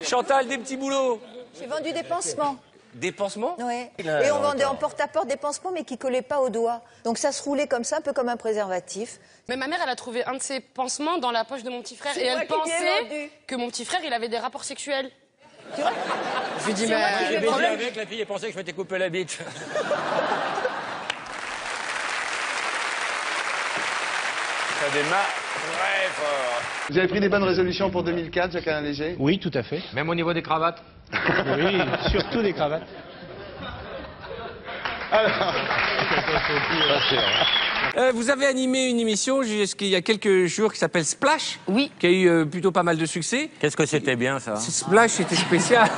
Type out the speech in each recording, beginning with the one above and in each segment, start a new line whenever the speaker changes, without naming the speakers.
Chantal, des petits boulots.
J'ai vendu des pansements.
Des pansements?
Ouais. Et on vendait en porte-à-porte des pansements, mais qui collaient pas aux doigts. Donc ça se roulait comme ça, un peu comme un préservatif.
Mais ma mère, elle a trouvé un de ses pansements dans la poche de mon petit frère. Et elle pensait que mon petit frère, il avait des rapports sexuels.
Tu vois?
Je lui dis,
J'ai
mais...
baisé avec, la fille, elle pensait que je m'étais coupé la bite. Ça démarre très fort.
Vous avez pris des bonnes résolutions pour 2004, Jacques-Alain Léger?
Oui, tout à fait.
Même au niveau des cravates?
Oui, surtout des cravates.
Alors...
Vous avez animé une émission il y a quelques jours qui s'appelle Splash.
Oui.
Qui a eu plutôt pas mal de succès.
Qu'est-ce que c'était bien, ça?
Splash était spécial.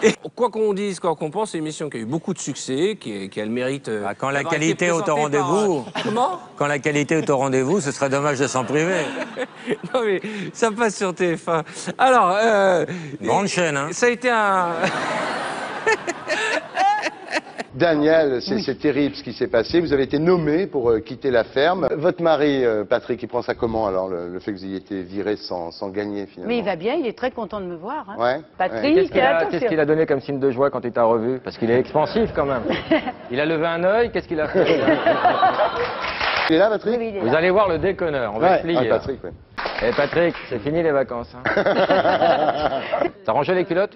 Et quoi qu'on dise, quoi qu'on pense, c'est une émission qui a eu beaucoup de succès, qui a le mérite.
Quand la
d'avoir été
qualité est au
présentée
rendez-vous.
Comment?
Quand la qualité est au rendez-vous, ce serait dommage de s'en priver.
Non mais ça passe sur TF1. Alors,
Grande chaîne, hein.
Ça a été un.
Daniel, c'est terrible ce qui s'est passé. Vous avez été nommé pour quitter la ferme. Votre mari, Patrick, il prend ça comment alors, le fait que vous ayez été viré sans gagner finalement?
Mais il va bien, il est très content de me voir. Hein.
Ouais.
Patrick,
Qu'est-ce qu'il a donné comme signe de joie quand il t'a revu? Parce qu'il est expansif quand même. Il a levé un œil, qu'est-ce qu'il a fait?
Il est là, Patrick?
Oui, il est
Vous
là.
allez voir le déconneur, on va se plier.
Patrick, ouais.
Eh Patrick, c'est fini les vacances. Hein. T'as rangé les culottes?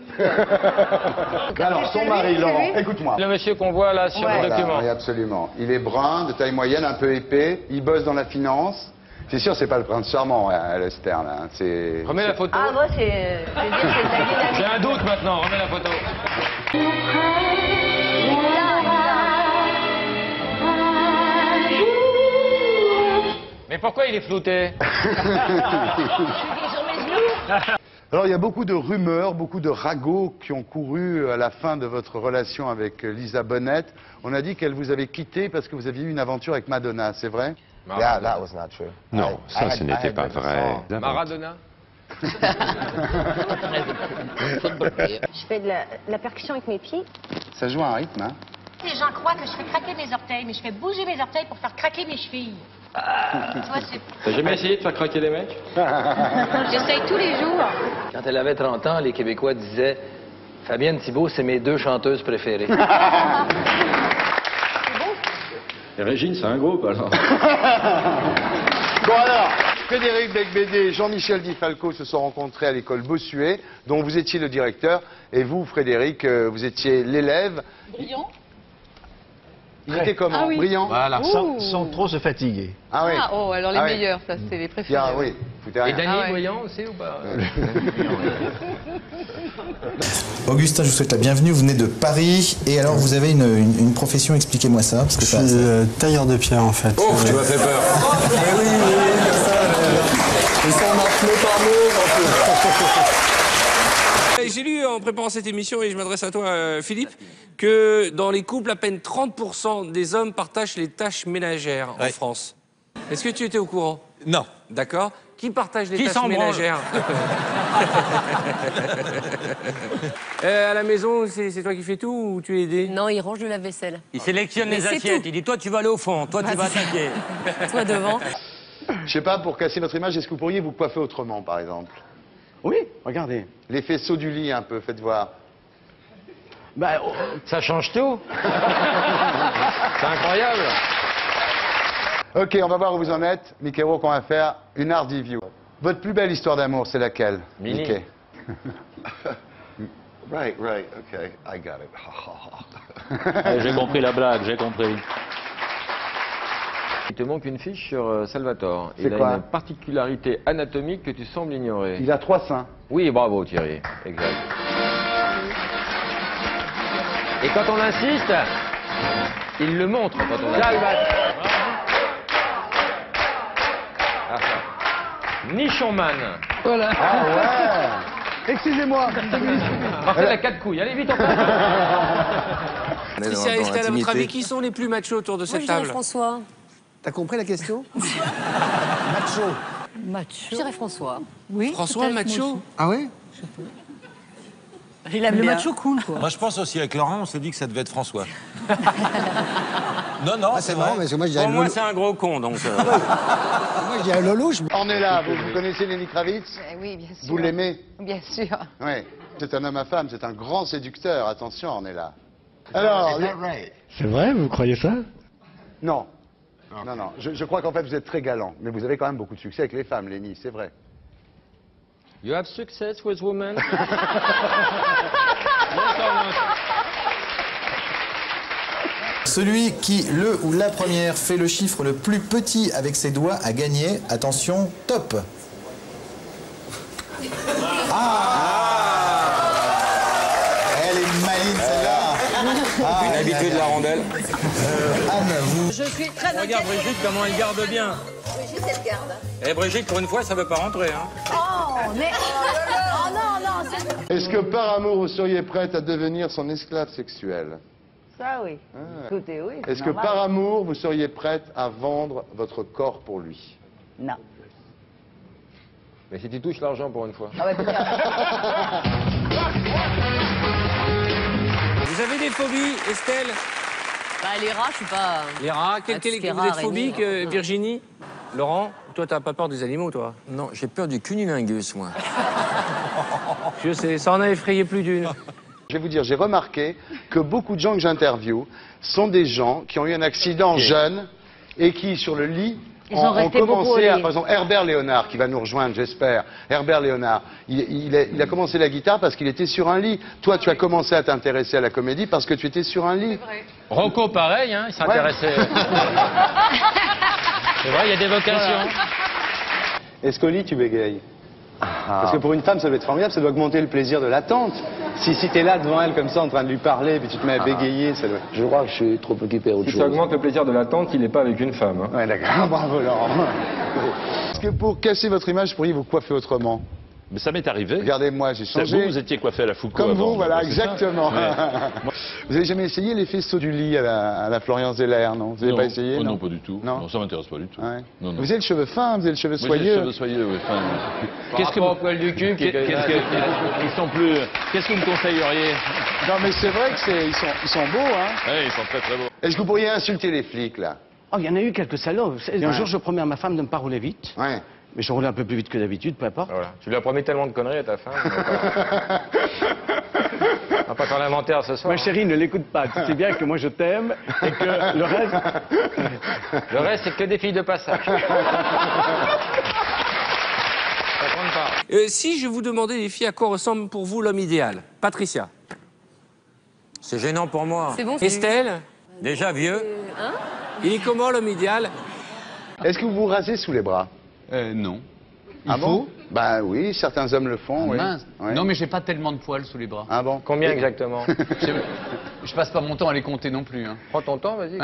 Alors, son mari, Laurent, écoute-moi.
Le monsieur qu'on voit là sur le document.
Oui, absolument. Il est brun, de taille moyenne, un peu épais. Il bosse dans la finance. C'est sûr, c'est pas le prince charmant, hein, Lester, là.
Remets la photo.
Ah, moi, je veux dire, c'est la dynamique.
J'ai un doute maintenant, remets la photo. Mais pourquoi il est flouté?
Alors, il y a beaucoup de rumeurs, beaucoup de ragots qui ont couru à la fin de votre relation avec Lisa Bonet. On a dit qu'elle vous avait quitté parce que vous aviez eu une aventure avec Madonna, c'est vrai?
Yeah, that was not true.
Non, ça, ce n'était pas vrai.
Maradona?
Je fais de la percussion avec mes pieds.
Ça joue un rythme, hein?
Les gens croient que je fais craquer mes orteils, mais je fais bouger mes orteils pour faire craquer mes chevilles. Tu vois,
T'as jamais essayé de faire craquer les mecs?
j'essaye tous les jours.
Quand elle avait 30 ans, les Québécois disaient « Fabienne Thibault, c'est mes deux chanteuses préférées. »
Et Régine, c'est un groupe, alors.
Bon alors, Frédéric Becbédé et Jean-Michel Di Falco se sont rencontrés à l'école Bossuet, dont vous étiez le directeur, et vous, Frédéric, vous étiez l'élève.
Brillant.
Il était comment?
Ah oui.
Brillant?
Voilà, sans trop se fatiguer.
Ah oui.
Ah, oh, alors les
Ah oui.
meilleurs, ça, c'est les préférés.
Ah oui, foutez
Et
rien.
Dany
Ah ouais.
Voyant aussi ou pas?
Augustin, je vous souhaite la bienvenue. Vous venez de Paris. Et alors, vous avez une profession, expliquez-moi ça. Parce que
Je suis tailleur de pierre, en fait.
Oh, tu m'as fait peur. J'ai lu en préparant cette émission, et je m'adresse à toi, Philippe, que dans les couples, à peine 30% des hommes partagent les tâches ménagères en France. Est-ce que tu étais au courant?
Non.
D'accord. Qui partage les
Qui
tâches
s'en branle?
ménagères? À la maison, c'est toi qui fais tout ou tu es aidé?
Non, il range le lave-vaisselle.
Il sélectionne
Mais
les
c'est
assiettes.
tout.
Il dit, toi, tu vas aller au fond. Toi, tu vas attaquer.
Toi devant.
Je sais pas, pour casser votre image, est-ce que vous pourriez vous coiffer autrement, par exemple?
Oui, regardez.
Les faisceaux du lit, un peu, faites voir.
Bah,
Ça change tout. C'est incroyable.
Ok, on va voir où vous en êtes. Mickey Rourke, on va faire une hard review. Votre plus belle histoire d'amour, c'est laquelle,
Mini.
Mickey?
Right, okay, I got it.
J'ai compris la blague, j'ai compris.
Il te manque une fiche sur Salvatore.
C'est
Il a
quoi?
une particularité anatomique que tu sembles ignorer.
Il a 3 seins.
Oui, bravo Thierry. Exact. Et quand on insiste, il le montre quand on insiste. Nichonman.
Voilà.
Ah ouais. Excusez-moi.
Marcel a 4 couilles. Allez vite, on passe.
Patricia et Estelle, à votre avis, qui sont les plus machos autour de
Moi,
cette
je dirais
table?
François.
T'as compris la question? Macho.
Je dirais François. Oui.
François macho?
Ah oui?
Il aime
Le
bien.
macho cool, quoi.
Moi, je pense aussi, avec Laurent, on s'est dit que ça devait être François.
Non, non,
c'est marrant, parce que moi, je dirais
Pour moi,
Lolo.
c'est un gros con, donc...
Moi, je dirais Lolo.
Ornella, vous connaissez Lenny Kravitz?
Oui, bien sûr.
Vous l'aimez?
Bien sûr.
Oui. C'est un homme à femme, c'est un grand séducteur. Attention, Ornella. Alors...
C'est vrai, vous croyez ça?
Non. Non, non. Je crois qu'en fait, vous êtes très galant. Mais vous avez quand même beaucoup de succès avec les femmes, Lenny, c'est vrai.
You have success with women?
Celui qui, le ou la première, fait le chiffre le plus petit avec ses doigts a gagné. Attention, top. Elle est maligne, celle-là.
Une habitude de la rondelle.
Anne, vous...
Je suis très inquiète.
Regarde Brigitte, comment elle garde bien.
Brigitte, elle garde.
Eh Brigitte, pour une fois, ça veut pas rentrer. Hein.
Oh, mais... Oh non, non, c'est...
Est-ce que par amour, vous seriez prête à devenir son esclave sexuelle?
Ça, oui. Écoutez, oui.
Est-ce que par amour, vous seriez prête à vendre votre corps pour lui?
Non.
Mais si tu touches l'argent pour une fois.
Ah ouais,
Vous avez des phobies, Estelle?
Bah, les rats, je suis pas...
Les rats? Vous êtes phobique, Virginie? Laurent? Toi, t'as pas peur des animaux, toi?
Non, j'ai peur du cunilingus, moi.
Je sais, ça en a effrayé plus d'une.
Je vais vous dire, j'ai remarqué que beaucoup de gens que j'interviewe sont des gens qui ont eu un accident jeune et qui, sur le lit, ont commencé à... Par exemple, Herbert Léonard, qui va nous rejoindre, j'espère. Herbert Léonard, il a commencé la guitare parce qu'il était sur un lit. Toi, tu as commencé à t'intéresser à la comédie parce que tu étais sur un lit.
Rocco, pareil, hein, il s'intéressait. C'est vrai, il y a des vocations.
Est-ce qu'au lit, tu bégayes? Parce que pour une femme, ça doit être formidable, ça doit augmenter le plaisir de l'attente. Si t'es là devant elle comme ça, en train de lui parler, puis tu te mets à bégayer, ça doit...
Je crois que je suis trop occupé à autre
Si
chose.
ça augmente le plaisir de l'attente, il n'est pas avec une femme. Hein.
Ouais, d'accord. Bravo, Laurent. Est-ce que pour casser votre image, vous pourriez vous coiffer autrement?
Mais ça m'est arrivé.
Regardez-moi, j'ai changé.
Vous étiez coiffé à la Foucault.
Comme
avant,
vous, voilà,
c'est ça.
exactement. Vous avez jamais essayé les faisceaux du lit à la Florian Zeller, non? Vous n'avez pas essayé?
Oh, non, pas du tout.
Non,
non ça m'intéresse pas du tout.
Ouais.
Non, non.
Vous avez le cheveu fin, vous avez le cheveu
Moi,
soyeux.
j'ai le cheveu soyeux, oui. Enfin,
Qu'est-ce que vous poil du cul
Qu'est-ce que vous me conseilleriez?
Non, mais c'est vrai que ils sont beaux, hein?
Oui, ils sont très très beaux.
Est-ce que vous pourriez insulter les flics, là?
Oh, il y en a eu quelques salauds. Un jour, je promets à ma femme de ne pas rouler vite.
Ouais.
Mais je roulais un peu plus vite que d'habitude, peu importe.
Voilà. Tu lui as promis tellement de conneries à ta femme. On va pas faire l'inventaire ce soir.
Ma chérie, ne l'écoute pas. Tu sais bien que moi, je t'aime et que le reste...
Le reste, c'est que des filles de passage. Ça compte pas.
Si je vous demandais, les filles, à quoi ressemble pour vous l'homme idéal? Patricia?
C'est gênant pour moi.
C'est bon,
Estelle?
Déjà vieux.
Hein?
Il est comment l'homme idéal?
Est-ce que vous vous rasez sous les bras?
Non.
Ah bon? Bah oui, certains hommes le font, oui.
Mince.
Ouais.
Non, mais j'ai pas tellement de poils sous les bras.
Ah bon?
Combien exactement?
Je passe pas mon temps à les compter non plus. Hein.
Prends ton temps, vas-y.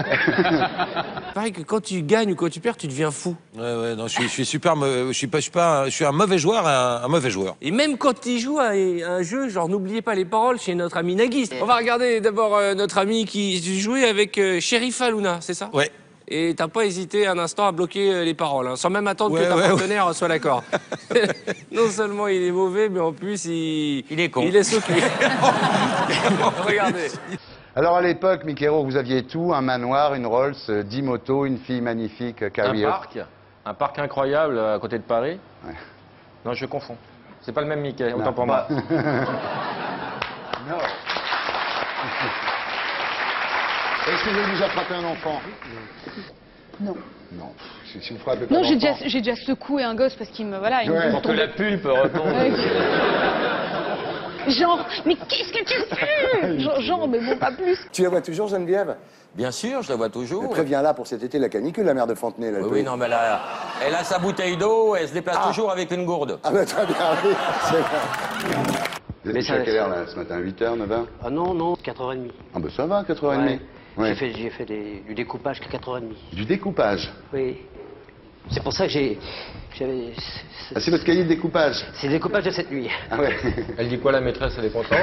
Pareil que quand tu gagnes ou quand tu perds, tu deviens fou.
Ouais, non, je suis super, je suis un mauvais joueur, un mauvais joueur.
Et même quand il joue à un jeu, genre n'oubliez pas les paroles chez notre ami Nagui. On va regarder d'abord notre ami qui jouait avec Sheriff Aluna, c'est ça?
Ouais.
Et t'as pas hésité un instant à bloquer les paroles, hein, sans même attendre que ta partenaire soit d'accord. Non seulement il est mauvais, mais en plus il
est con.
Il est sauté. Regardez.
Alors à l'époque, Mikero, vous aviez tout, un manoir, une Rolls, 10 motos, une fille magnifique, Carrie
Un parc incroyable à côté de Paris.
Ouais.
Non, je confonds. C'est pas le même Mickey, autant pour moi.
Non. Est-ce que vous avez déjà frappé un enfant?
Non.
Non. Si vous frappez pas
Non,
un enfant...
j'ai déjà secoué un gosse parce qu'il me... Voilà, il me
Pour que la pulpe retombe.
Genre, mais qu'est-ce que tu fais? Genre, mais bon, pas plus.
Tu la vois toujours, Geneviève?
Bien sûr, je la vois toujours.
Préviens-la pour cet été, la canicule, la mère de Fontenay. Là,
Oui, non, mais elle a sa bouteille d'eau, elle se déplace toujours avec une gourde.
Ah ben très bien, oui, c'est vrai.
Vous êtes couché à quelle heure, là, ce matin? 8h, 9h?
Ah non, 4h30.
Ah ben ça va, 4h30. Ouais.
J'ai fait du découpage qu'à 4h30.
Du découpage?
Oui. C'est pour ça que j'avais...
Ah, c'est votre cahier de découpage?
C'est le découpage de cette nuit.
Ah ouais.
Elle dit quoi, la maîtresse? Elle est contente?